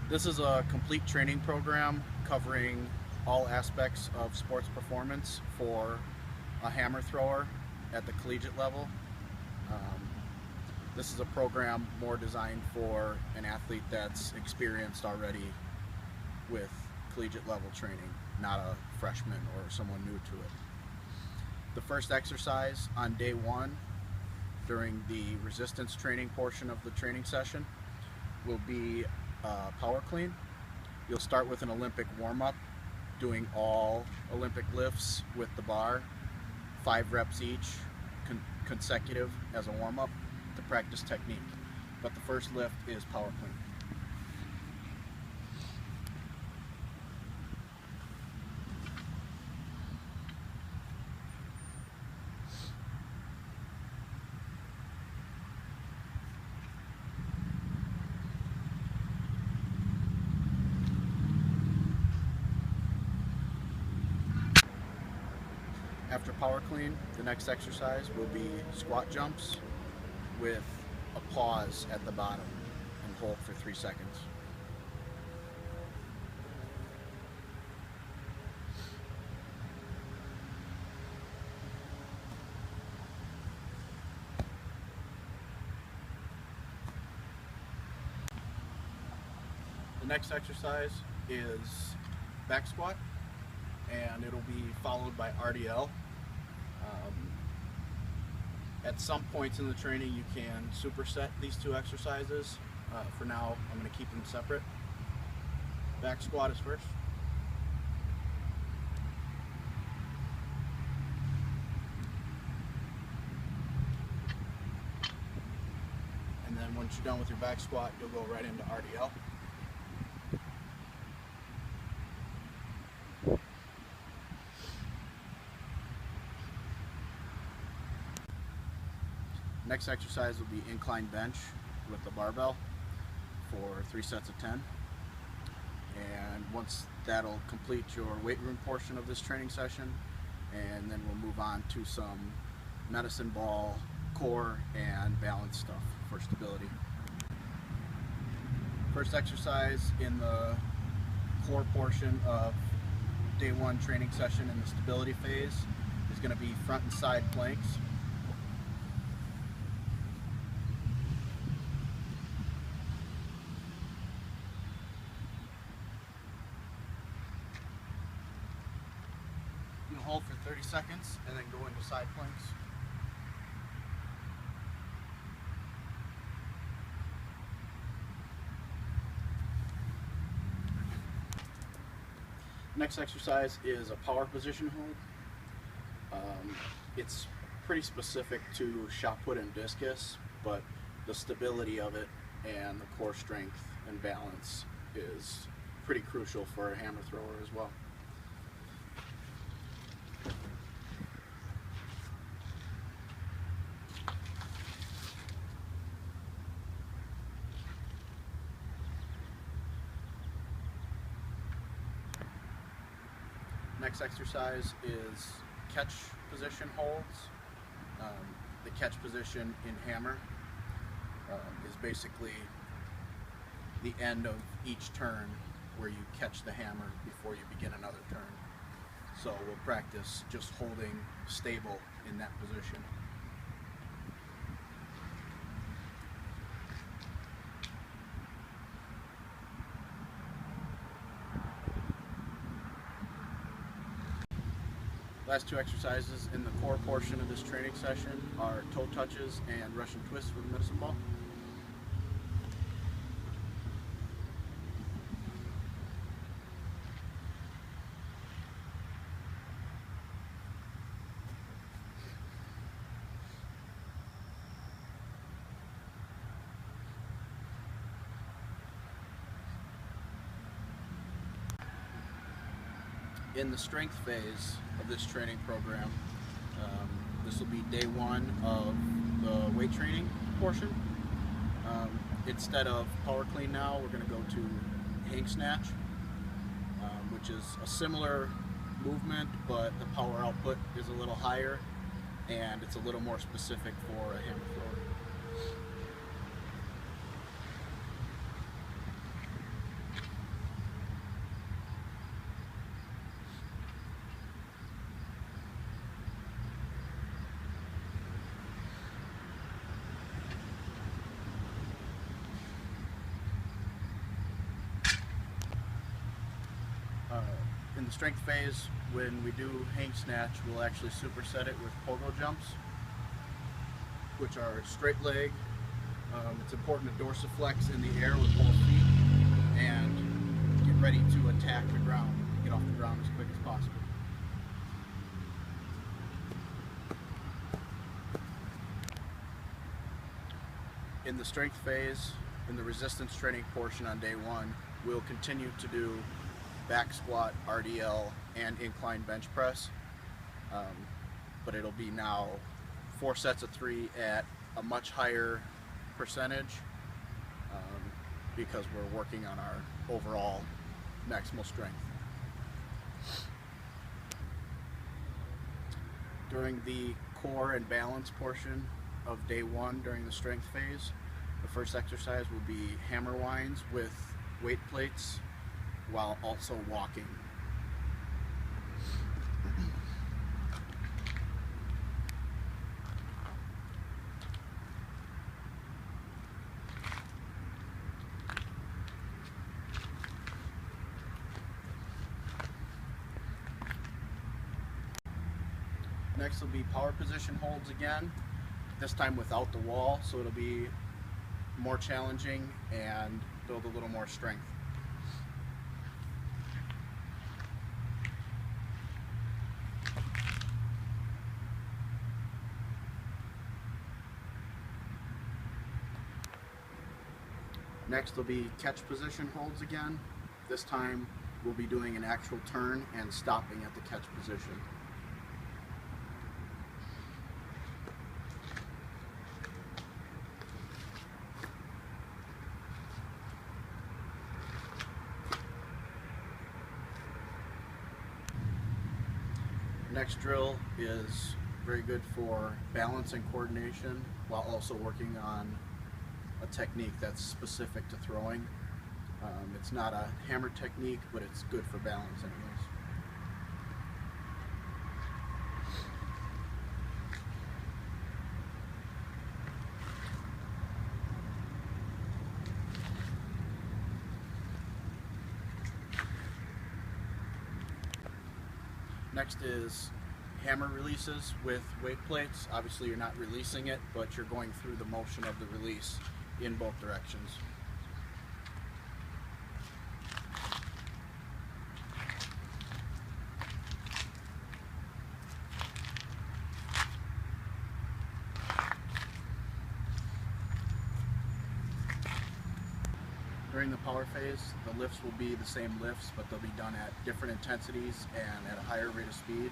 This is a complete training program covering all aspects of sports performance for a hammer thrower at the collegiate level. Um, this is a program more designed for an athlete that's experienced already with collegiate level training, not a freshman or someone new to it. The first exercise on day one during the resistance training portion of the training session will be power clean. You'll start with an Olympic warm-up, doing all Olympic lifts with the bar, 5 reps each, consecutive as a warm-up to practice technique. But the first lift is power clean. After power clean, the next exercise will be squat jumps with a pause at the bottom and hold for 3 seconds. The next exercise is back squat, and it'll be followed by RDL. At some points in the training you can superset these two exercises. For now, I'm going to keep them separate. Back squat is first. And then once you're done with your back squat, you'll go right into RDL. Next exercise will be incline bench with the barbell for 3 sets of 10. And once that'll complete your weight room portion of this training session, and then we'll move on to some medicine ball, core, and balance stuff for stability. First exercise in the core portion of day one training session in the stability phase is going to be front and side planks. You hold for 30 seconds and then go into side planks. Next exercise is a power position hold. It's pretty specific to shot put and discus, but the stability of it and the core strength and balance is pretty crucial for a hammer thrower as well. Next exercise is catch position holds. The catch position in hammer is basically the end of each turn where you catch the hammer before you begin another turn. So we'll practice just holding stable in that position. Last two exercises in the core portion of this training session are toe touches and Russian twists with a medicine ball. In the strength phase of this training program, this will be day one of the weight training portion. Instead of power clean now, we're going to go to hang snatch, which is a similar movement, but the power output is a little higher and it's a little more specific for a hammer thrower. In the strength phase, when we do hang snatch, we'll actually superset it with pogo jumps, which are straight leg. It's important to dorsiflex in the air with both feet and get ready to attack the ground, get off the ground as quick as possible. In the strength phase, in the resistance training portion on day one, we'll continue to do back squat, RDL, and incline bench press. But it'll be now 4 sets of 3 at a much higher percentage because we're working on our overall maximal strength. During the core and balance portion of day one during the strength phase, the first exercise will be hammer winds with weight plates while also walking. Next will be power position holds again, this time without the wall, so it'll be more challenging and build a little more strength. Next will be catch position holds again. This time we'll be doing an actual turn and stopping at the catch position. Next drill is very good for balance and coordination while also working on a technique that's specific to throwing. It's not a hammer technique, but it's good for balance anyways. Next is hammer releases with weight plates. Obviously you're not releasing it, but you're going through the motion of the release in both directions. During the power phase, the lifts will be the same lifts, but they'll be done at different intensities and at a higher rate of speed.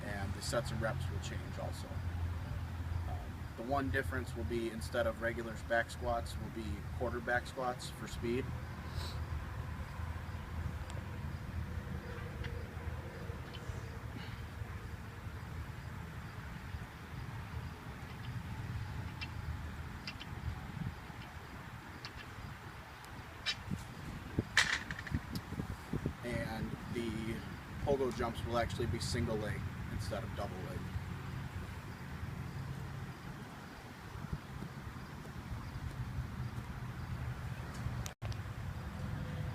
And the sets and reps will change also. The one difference will be, instead of regular back squats, will be quarter back squats for speed. And the pogo jumps will actually be single leg instead of double leg.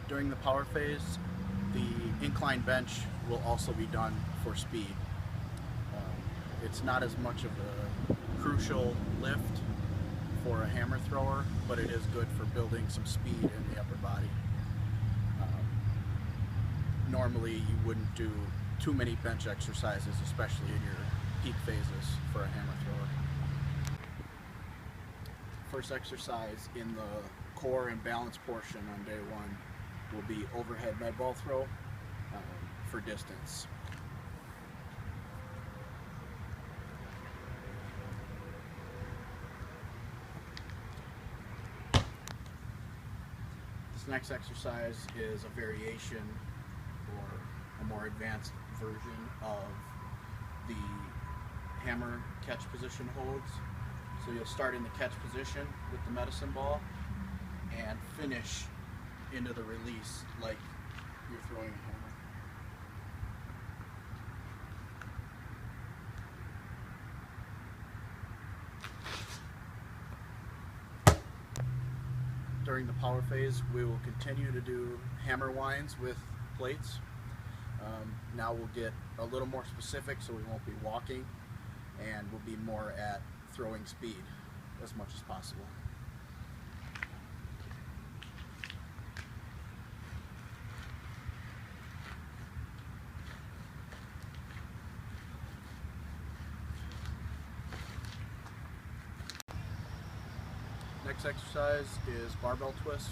During the power phase, the incline bench will also be done for speed. It's not as much of a crucial lift for a hammer thrower, but it is good for building some speed in the upper body. Normally you wouldn't do too many bench exercises, especially in your peak phases for a hammer thrower. First exercise in the core and balance portion on day one will be overhead med ball throw for distance. This next exercise is a variation or a more advanced version of the hammer catch position holds. So you'll start in the catch position with the medicine ball and finish into the release like you're throwing a hammer. During the power phase, we will continue to do hammer winds with plates. Now we'll get a little more specific, so we won't be walking, and we'll be more at throwing speed as much as possible. Next exercise is barbell twist.